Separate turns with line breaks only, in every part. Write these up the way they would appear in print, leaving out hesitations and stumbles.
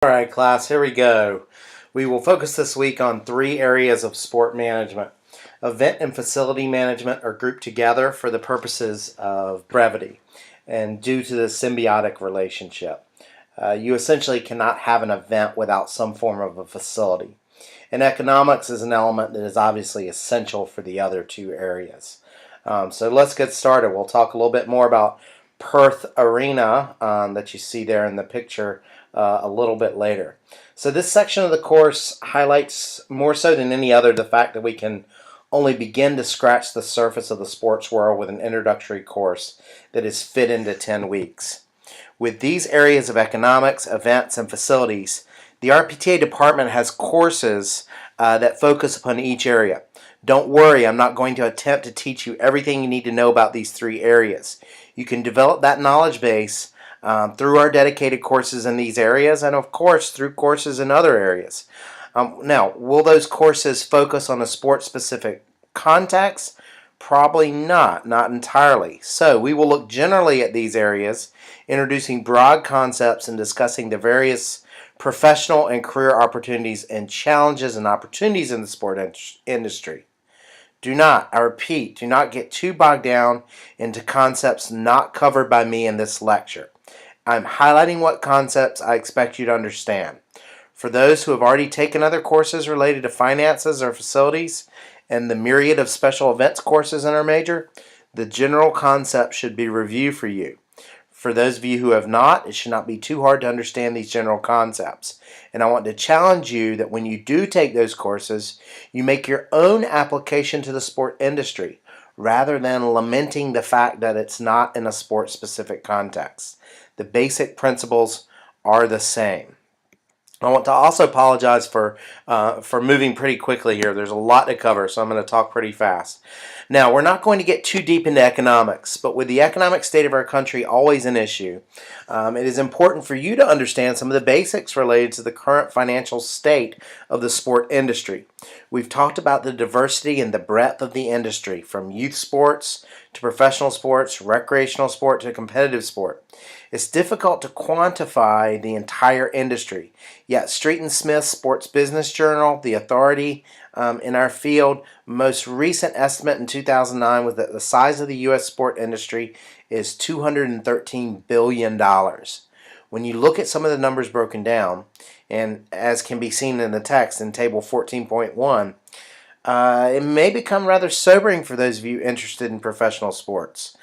Alright class, here we go. We will focus this week on three areas of sport management. Event and facility management are grouped together for the purposes of brevity and due to the symbiotic relationship. You essentially cannot have an event without some form of a facility. And economics is an element that is obviously essential for the other two areas. So let's get started. We'll talk a little bit more about Perth Arena that you see there in the picture a little bit later. So this section of the course highlights more so than any other the fact that we can only begin to scratch the surface of the sports world with an introductory course that is fit into 10 weeks. With these areas of economics, events, and facilities, the RPTA department has courses that focus upon each area. Don't worry, I'm not going to attempt to teach you everything you need to know about these three areas. You can develop that knowledge base through our dedicated courses in these areas and of course through courses in other areas. Now, will those courses focus on a sport-specific context? Probably not entirely. So we will look generally at these areas, introducing broad concepts and discussing the various professional and career opportunities and challenges and opportunities in the sport industry. I repeat, do not get too bogged down into concepts not covered by me in this lecture. I'm highlighting what concepts I expect you to understand. For those who have already taken other courses related to finances or facilities and the myriad of special events courses in our major, the general concept should be review for you. For those of you who have not, it should not be too hard to understand these general concepts. And I want to challenge you that when you do take those courses, you make your own application to the sport industry, rather than lamenting the fact that it's not in a sport-specific context. The basic principles are the same. I want to also apologize for moving pretty quickly here. There's a lot to cover, so I'm going to talk pretty fast. Now, we're not going to get too deep into economics, but with the economic state of our country always an issue, it is important for you to understand some of the basics related to the current financial state of the sport industry. We've talked about the diversity and the breadth of the industry, from youth sports to professional sports, recreational sport to competitive sport. It's difficult to quantify the entire industry, yet Street and Smith Sports Business Journal, the authority in our field, most recent estimate in 2009 was that the size of the U.S. sport industry is $213 billion. When you look at some of the numbers broken down, and as can be seen in the text in Table 14.1, it may become rather sobering for those of you interested in professional sports.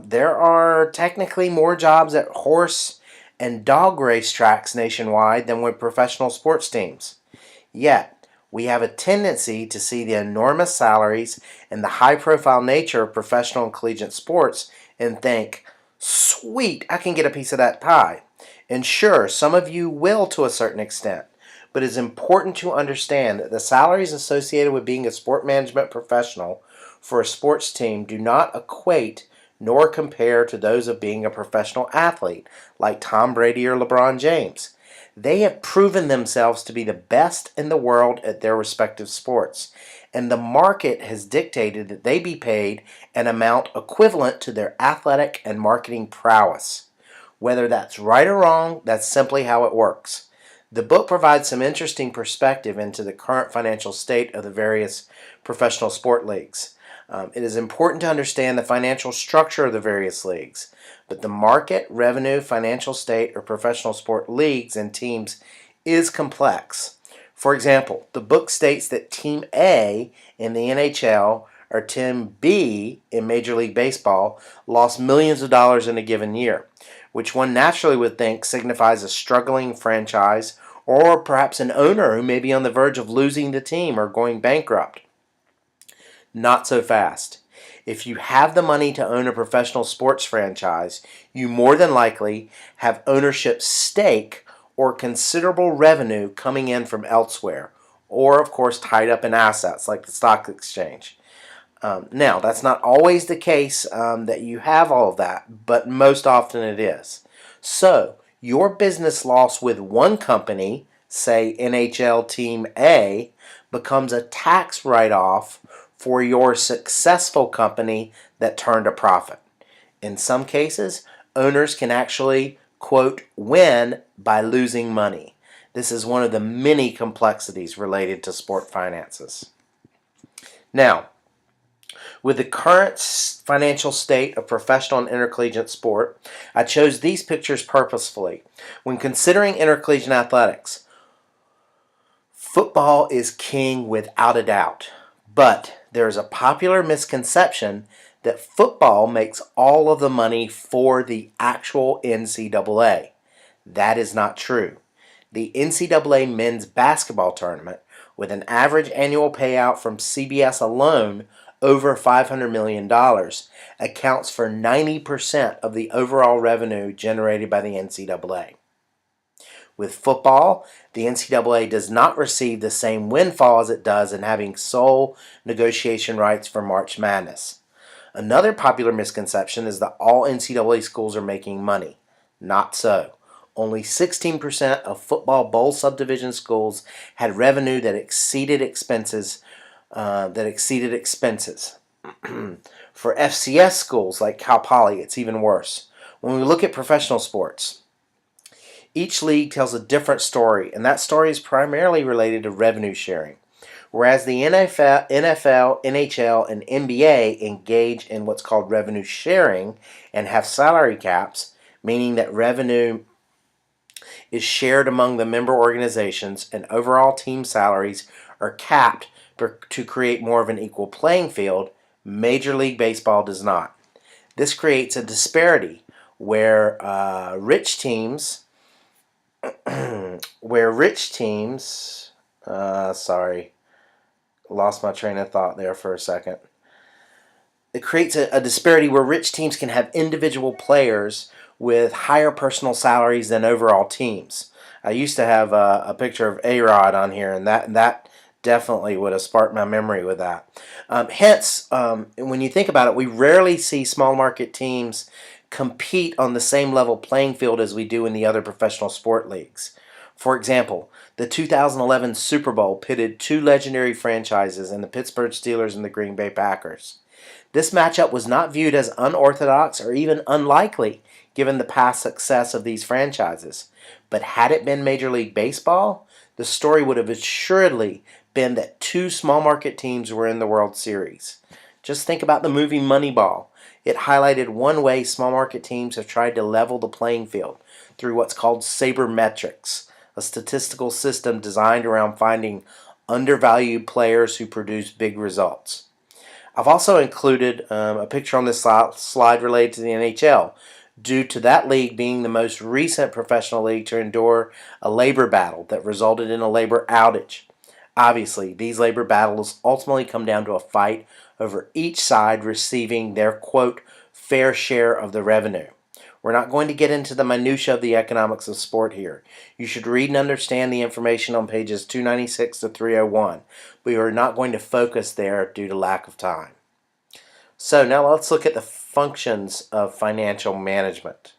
There are technically more jobs at horse and dog race tracks nationwide than with professional sports teams. Yet, we have a tendency to see the enormous salaries and the high-profile nature of professional and collegiate sports and think, sweet, I can get a piece of that pie. And sure, some of you will to a certain extent, but it's important to understand that the salaries associated with being a sport management professional for a sports team do not equate nor compare to those of being a professional athlete like Tom Brady or LeBron James. They have proven themselves to be the best in the world at their respective sports, and the market has dictated that they be paid an amount equivalent to their athletic and marketing prowess. Whether that's right or wrong, that's simply how it works. The book provides some interesting perspective into the current financial state of the various professional sport leagues. It is important to understand the financial structure of the various leagues, but the market, revenue, financial state of professional sport leagues and teams is complex. For example, the book states that Team A in the NHL or Team B in Major League Baseball lost millions of dollars in a given year, which one naturally would think signifies a struggling franchise or perhaps an owner who may be on the verge of losing the team or going bankrupt. Not so fast. If you have the money to own a professional sports franchise, you more than likely have ownership stake or considerable revenue coming in from elsewhere, or of course tied up in assets like the stock exchange. Now, that's not always the case that you have all of that, but most often it is. So, your business loss with one company, say NHL Team A, becomes a tax write-off for your successful company that turned a profit. In some cases, owners can actually, quote, win by losing money. This is one of the many complexities related to sport finances. Now, with the current financial state of professional and intercollegiate sport, I chose these pictures purposefully. When considering intercollegiate athletics, football is king without a doubt, but there is a popular misconception that football makes all of the money for the actual NCAA. That is not true. The NCAA men's basketball tournament, with an average annual payout from CBS alone over $500 million, accounts for 90% of the overall revenue generated by the NCAA. With football, the NCAA does not receive the same windfall as it does in having sole negotiation rights for March Madness. Another popular misconception is that all NCAA schools are making money. Not so. Only 16% of football bowl subdivision schools had revenue that exceeded expenses. For FCS schools like Cal Poly, it's even worse. When we look at professional sports, each league tells a different story, and that story is primarily related to revenue sharing. Whereas the NFL, NHL, and NBA engage in what's called revenue sharing and have salary caps, meaning that revenue is shared among the member organizations and overall team salaries are capped to create more of an equal playing field, Major League Baseball does not. This creates a disparity where rich teams, lost my train of thought there for a second. It creates a disparity where rich teams can have individual players with higher personal salaries than overall teams. I used to have a picture of A-Rod on here, and that definitely would have sparked my memory with that. Hence, when you think about it, we rarely see small market teams compete on the same level playing field as we do in the other professional sport leagues. For example, the 2011 Super Bowl pitted two legendary franchises in the Pittsburgh Steelers and the Green Bay Packers. This matchup was not viewed as unorthodox or even unlikely given the past success of these franchises. But had it been Major League Baseball, the story would have assuredly been that two small market teams were in the World Series. Just think about the movie Moneyball. It highlighted one way small market teams have tried to level the playing field through what's called sabermetrics, a statistical system designed around finding undervalued players who produce big results. I've also included a picture on this slide related to the NHL, due to that league being the most recent professional league to endure a labor battle that resulted in a labor outage. Obviously, these labor battles ultimately come down to a fight over each side receiving their, quote, fair share of the revenue. We're not going to get into the minutiae of the economics of sport here. You should read and understand the information on pages 296 to 301. We are not going to focus there due to lack of time. So now let's look at the functions of financial management.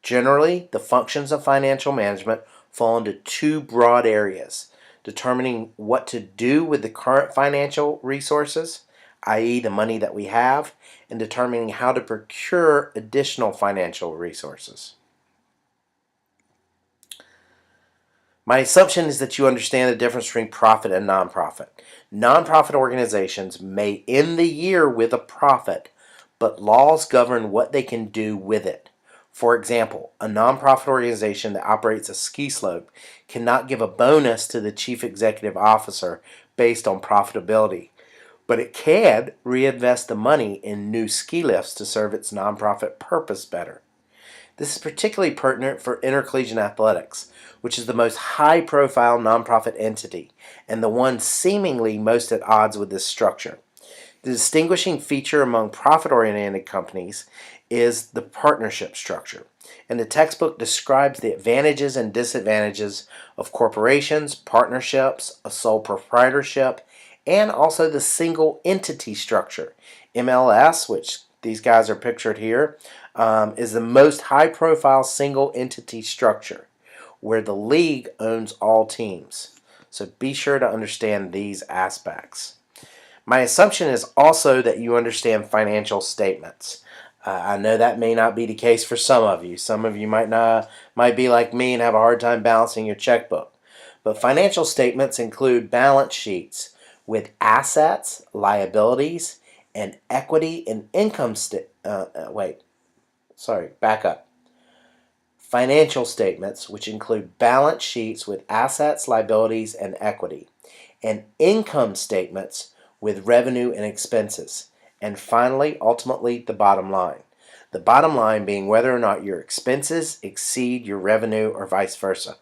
Generally, the functions of financial management fall into two broad areas: determining what to do with the current financial resources, i.e. the money that we have, and determining how to procure additional financial resources. My assumption is that you understand the difference between profit and nonprofit. Nonprofit organizations may end the year with a profit, but laws govern what they can do with it. For example, a nonprofit organization that operates a ski slope cannot give a bonus to the chief executive officer based on profitability, but it can reinvest the money in new ski lifts to serve its nonprofit purpose better. This is particularly pertinent for intercollegiate athletics, which is the most high-profile nonprofit entity and the one seemingly most at odds with this structure. The distinguishing feature among profit-oriented companies is the partnership structure, and the textbook describes the advantages and disadvantages of corporations, partnerships, a sole proprietorship, and also the single entity structure. MLS, which these guys are pictured here, is the most high-profile single entity structure where the league owns all teams. So be sure to understand these aspects. My assumption is also that you understand financial statements. I know that may not be the case for some of you. Some of you might be like me and have a hard time balancing your checkbook. But financial statements include balance sheets with assets, liabilities, and equity and income back up. Financial statements, which include balance sheets with assets, liabilities, and equity, and income statements with revenue and expenses. And finally, ultimately, the bottom line. The bottom line being whether or not your expenses exceed your revenue or vice versa.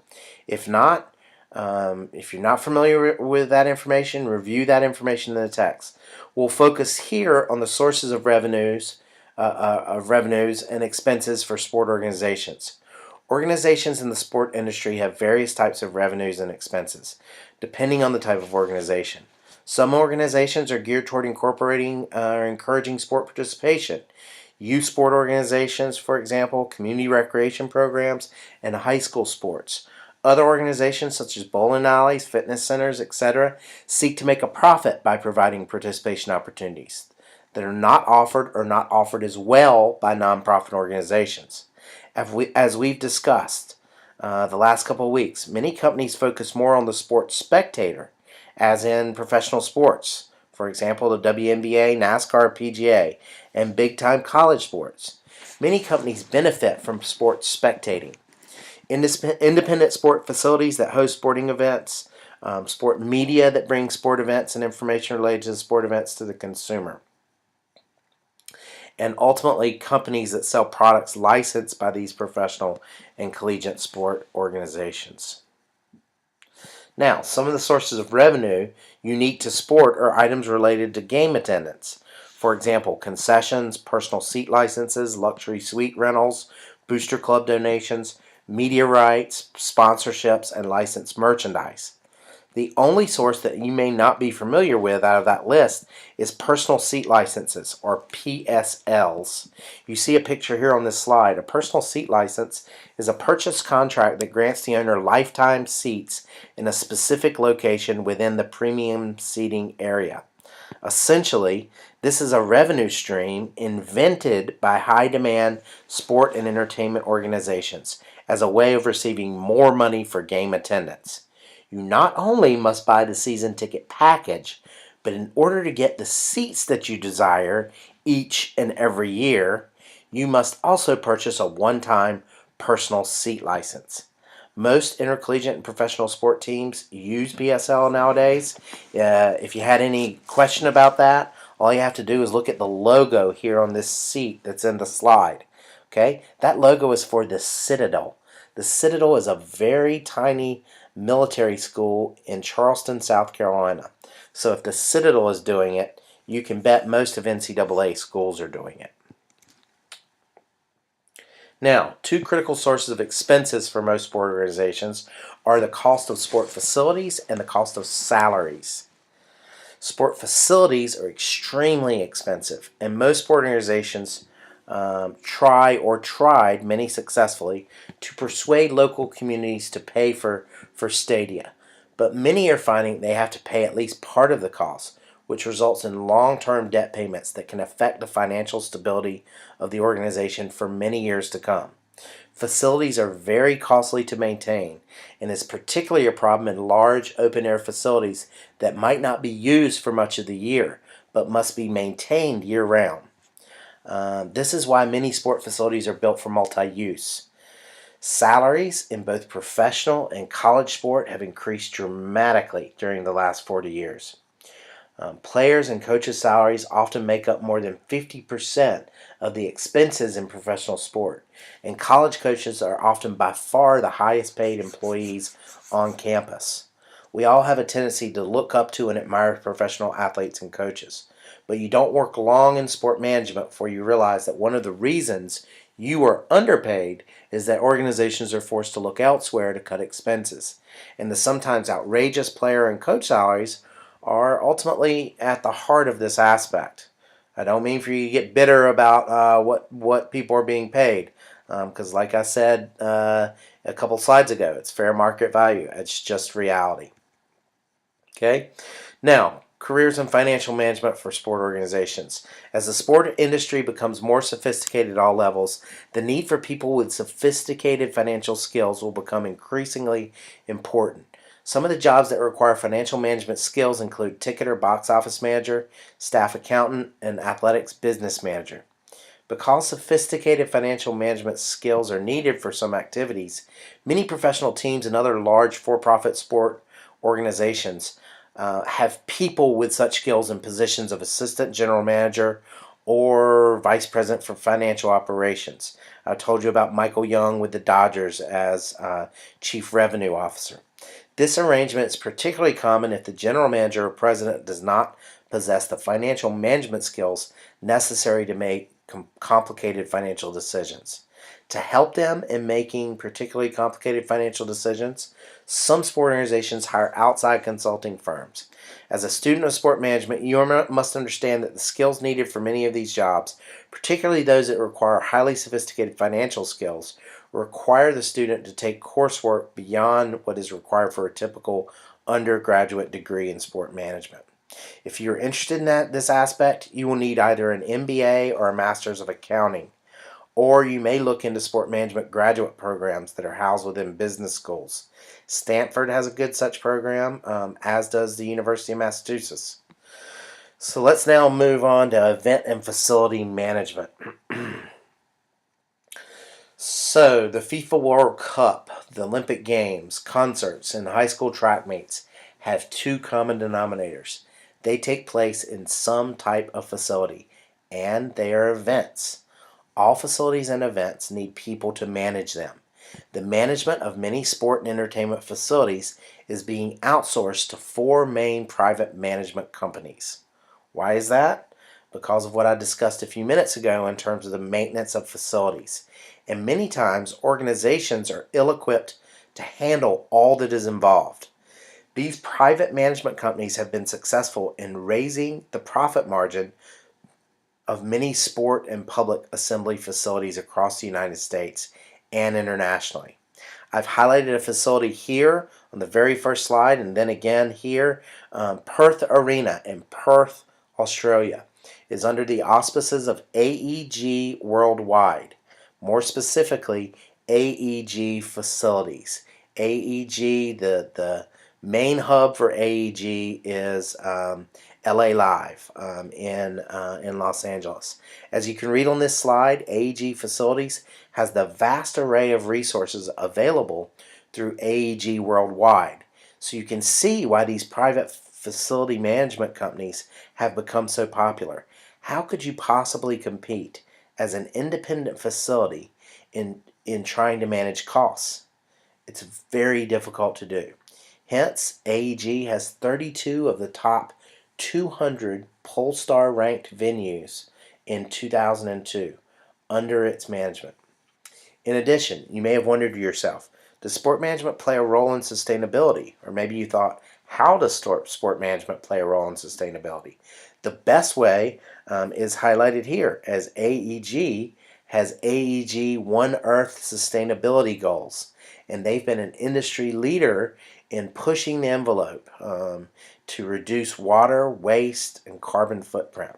If not, if you're not familiar with that information, review that information in the text. We'll focus here on the sources of revenues and expenses for sport organizations. Organizations in the sport industry have various types of revenues and expenses, depending on the type of organization. Some organizations are geared toward incorporating or encouraging sport participation. Youth sport organizations, for example, community recreation programs, and high school sports. Other organizations, such as bowling alleys, fitness centers, etc., seek to make a profit by providing participation opportunities that are not offered or not offered as well by nonprofit organizations. As we've discussed the last couple of weeks, many companies focus more on the sports spectator, as in professional sports. For example, the WNBA, NASCAR, PGA, and big-time college sports. Many companies benefit from sports spectating. Independent sport facilities that host sporting events, sport media that brings sport events and information related to the sport events to the consumer, and ultimately companies that sell products licensed by these professional and collegiate sport organizations. Now, some of the sources of revenue unique to sport are items related to game attendance. For example, concessions, personal seat licenses, luxury suite rentals, booster club donations, media rights, sponsorships, and licensed merchandise. The only source that you may not be familiar with out of that list is personal seat licenses, or PSLs. You see a picture here on this slide. A personal seat license is a purchase contract that grants the owner lifetime seats in a specific location within the premium seating area. Essentially, this is a revenue stream invented by high-demand sport and entertainment organizations as a way of receiving more money for game attendance. You not only must buy the season ticket package, but in order to get the seats that you desire each and every year, you must also purchase a one-time personal seat license. Most intercollegiate and professional sport teams use PSL nowadays. If you had any question about that, all you have to do is look at the logo here on this seat that's in the slide. Okay, that logo is for the Citadel. The Citadel is a very tiny military school in Charleston, South Carolina. So if the Citadel is doing it, you can bet most of NCAA schools are doing it. Now, two critical sources of expenses for most sport organizations are the cost of sport facilities and the cost of salaries. Sport facilities are extremely expensive, and most sport organizations tried, many successfully, to persuade local communities to pay for stadia. But many are finding they have to pay at least part of the cost, which results in long-term debt payments that can affect the financial stability of the organization for many years to come. Facilities are very costly to maintain, and is particularly a problem in large open-air facilities that might not be used for much of the year, but must be maintained year-round. This is why many sport facilities are built for multi-use. Salaries in both professional and college sport have increased dramatically during the last 40 years. Players and coaches' salaries often make up more than 50% of the expenses in professional sport, and college coaches are often by far the highest paid employees on campus. We all have a tendency to look up to and admire professional athletes and coaches, but you don't work long in sport management before you realize that one of the reasons you are underpaid is that organizations are forced to look elsewhere to cut expenses, and the sometimes outrageous player and coach salaries are ultimately at the heart of this aspect. I don't mean for you to get bitter about what people are being paid, because like I said a couple slides ago, it's fair market value. It's just reality. Okay? Now, careers in financial management for sport organizations. As the sport industry becomes more sophisticated at all levels, the need for people with sophisticated financial skills will become increasingly important. Some of the jobs that require financial management skills include ticket or box office manager, staff accountant, and athletics business manager. Because sophisticated financial management skills are needed for some activities, many professional teams and other large for-profit sport organizations have people with such skills in positions of assistant general manager or vice president for financial operations. I told you about Michael Young with the Dodgers as chief revenue officer. This arrangement is particularly common if the general manager or president does not possess the financial management skills necessary to make complicated financial decisions. To help them in making particularly complicated financial decisions, some sport organizations hire outside consulting firms. As a student of sport management, you must understand that the skills needed for many of these jobs, particularly those that require highly sophisticated financial skills, require the student to take coursework beyond what is required for a typical undergraduate degree in sport management. If you're interested in this aspect, you will need either an MBA or a Master's of Accounting, or you may look into sport management graduate programs that are housed within business schools. Stanford has a good such program, as does the University of Massachusetts. So let's now move on to event and facility management. So, the FIFA World Cup, the Olympic Games, concerts, and high school track meets have two common denominators. They take place in some type of facility, and they are events. All facilities and events need people to manage them. The management of many sport and entertainment facilities is being outsourced to four main private management companies. Why is that? Because of what I discussed a few minutes ago in terms of the maintenance of facilities. And many times, organizations are ill-equipped to handle all that is involved. These private management companies have been successful in raising the profit margin of many sport and public assembly facilities across the United States and internationally. I've highlighted a facility here on the very first slide, and then again here. Perth Arena in Perth, Australia is under the auspices of AEG Worldwide. More specifically, AEG Facilities. AEG, the main hub for AEG is LA Live in Los Angeles. As you can read on this slide, AEG Facilities has the vast array of resources available through AEG Worldwide. So you can see why these private facility management companies have become so popular. How could you possibly compete as an independent facility in trying to manage costs? It's very difficult to do. Hence, AEG has 32 of the top 200 Pollstar ranked venues in 2002 under its management. In addition, you may have wondered to yourself, does sport management play a role in sustainability? Or maybe you thought, how does sport management play a role in sustainability? The best way is highlighted here, as AEG has AEG One Earth sustainability goals, and they've been an industry leader in pushing the envelope to reduce water, waste, and carbon footprint.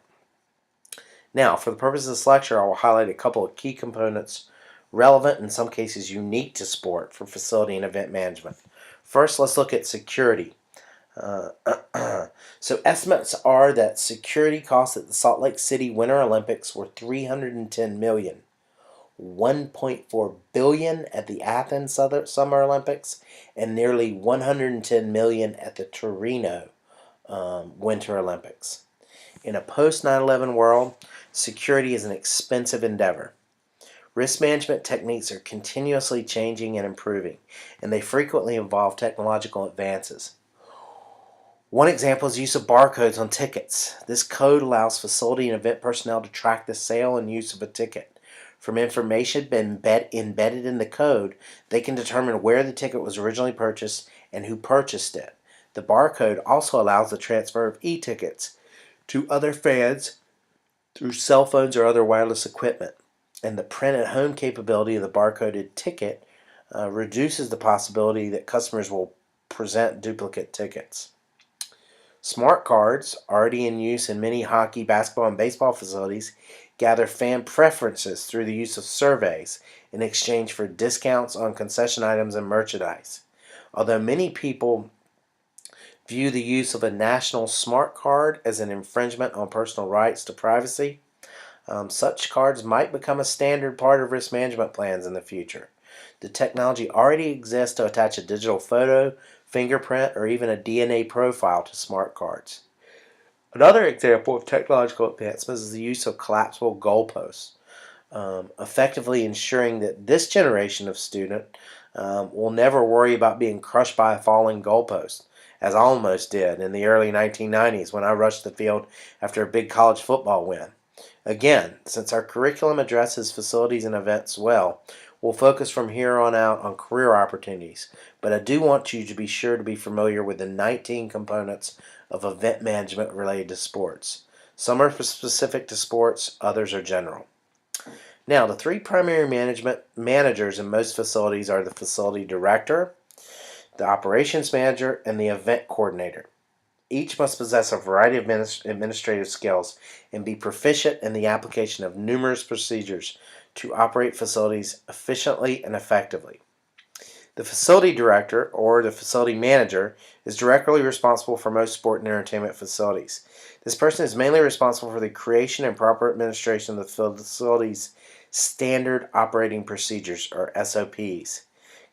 Now, for the purpose of this lecture, I will highlight a couple of key components relevant, in some cases unique to sport, for facility and event management. First, let's look at security. So estimates are that security costs at the Salt Lake City Winter Olympics were $310 million. $1.4 billion at the Athens Summer Olympics, and nearly $110 million at the Torino Winter Olympics. In a post 9/11 world, security is an expensive endeavor. Risk management techniques are continuously changing and improving, and they frequently involve technological advances. One example is use of barcodes on tickets. This code allows facility and event personnel to track the sale and use of a ticket. From information embedded in the code, they can determine where the ticket was originally purchased and who purchased it. The barcode also allows the transfer of e-tickets to other fans through cell phones or other wireless equipment. And the print-at-home capability of the barcoded ticket reduces the possibility that customers will present duplicate tickets. Smart cards, already in use in many hockey, basketball, and baseball facilities, gather fan preferences through the use of surveys in exchange for discounts on concession items and merchandise. Although many people view the use of a national smart card as an infringement on personal rights to privacy, such cards might become a standard part of risk management plans in the future. The technology already exists to attach a digital photo, fingerprint, or even a DNA profile to smart cards. Another example of technological advancements is the use of collapsible goalposts, effectively ensuring that this generation of student will never worry about being crushed by a falling goalpost, as I almost did in the early 1990s when I rushed the field after a big college football win. Again, since our curriculum addresses facilities and events well, we'll focus from here on out on career opportunities, but I do want you to be sure to be familiar with the 19 components of event management related to sports. Some are specific to sports, others are general. Now, the three primary managers in most facilities are the facility director, the operations manager, and the event coordinator. Each must possess a variety of administrative skills and be proficient in the application of numerous procedures to operate facilities efficiently and effectively. The facility director, or the facility manager, is directly responsible for most sport and entertainment facilities. This person is mainly responsible for the creation and proper administration of the facility's standard operating procedures, or SOPs.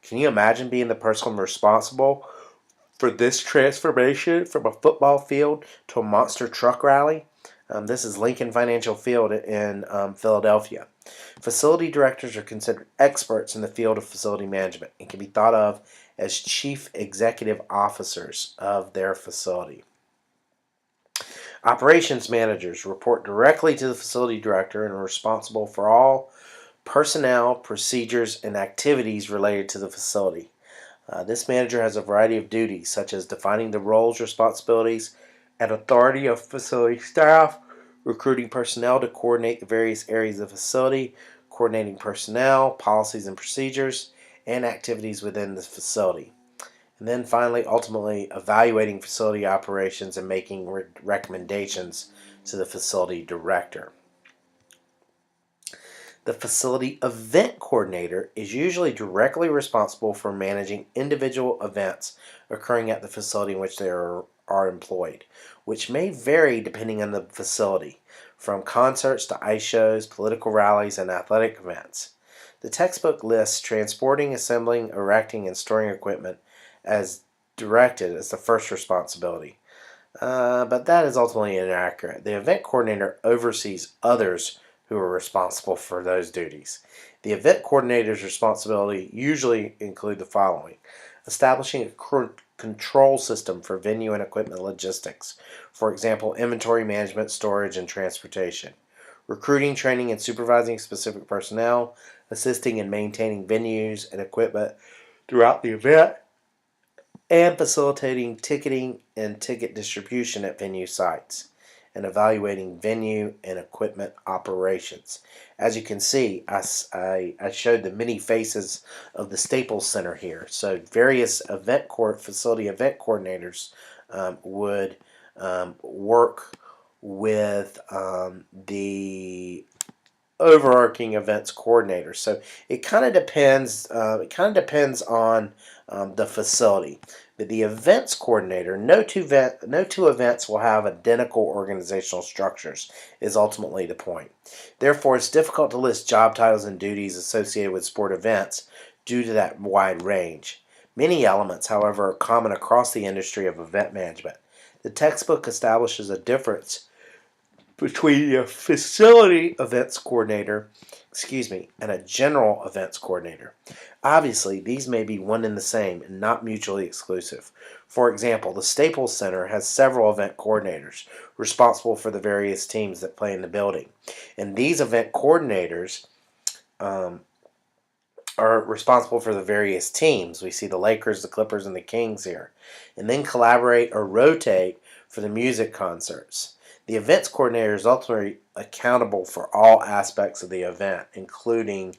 Can you imagine being the person responsible for this transformation from a football field to a monster truck rally? This is Lincoln Financial Field in Philadelphia. Facility directors are considered experts in the field of facility management and can be thought of as chief executive officers of their facility. Operations managers report directly to the facility director and are responsible for all personnel, procedures, and activities related to the facility. This manager has a variety of duties, such as defining the roles, responsibilities, and authority of facility staff, recruiting personnel to coordinate the various areas of the facility, coordinating personnel, policies and procedures, and activities within the facility. And then finally, ultimately, evaluating facility operations and making recommendations to the facility director. The facility event coordinator is usually directly responsible for managing individual events occurring at the facility in which they are employed, which may vary depending on the facility, from concerts to ice shows, political rallies, and athletic events. The textbook lists transporting, assembling, erecting, and storing equipment as directed as the first responsibility. But that is ultimately inaccurate. The event coordinator oversees others who are responsible for those duties. The event coordinator's responsibility usually include the following: establishing a control system for venue and equipment logistics, for example, inventory management, storage, and transportation; recruiting, training, and supervising specific personnel; assisting in maintaining venues and equipment throughout the event; and facilitating ticketing and ticket distribution at venue sites, and evaluating venue and equipment operations. As you can see, I showed the many faces of the Staples Center here. So various facility event coordinators would work with the overarching events coordinator. So it kind of depends. It kind of depends on the facility. But the events coordinator, no two events will have identical organizational structures, is ultimately the point. Therefore, it's difficult to list job titles and duties associated with sport events due to that wide range. Many elements, however, are common across the industry of event management. The textbook establishes a difference between a facility events coordinator, and a general events coordinator. Obviously, these may be one and the same and not mutually exclusive. For example, the Staples Center has several event coordinators responsible for the various teams that play in the building. And these event coordinators are responsible for the various teams. We see the Lakers, the Clippers, and the Kings here. And then collaborate or rotate for the music concerts. The events coordinator is ultimately accountable for all aspects of the event, including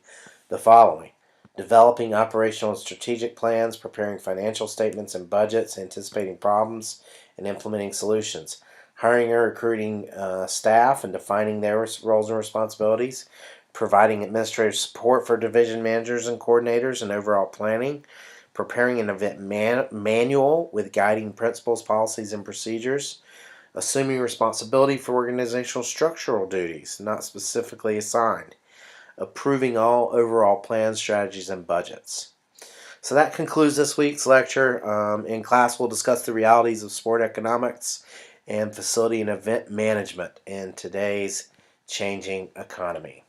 the following: developing operational and strategic plans, preparing financial statements and budgets, anticipating problems, and implementing solutions, hiring and recruiting staff and defining their roles and responsibilities, providing administrative support for division managers and coordinators and overall planning, preparing an event manual with guiding principles, policies, and procedures, assuming responsibility for organizational structural duties not specifically assigned, approving all overall plans, strategies, and budgets. So that concludes this week's lecture. In class, we'll discuss the realities of sport economics and facility and event management in today's changing economy.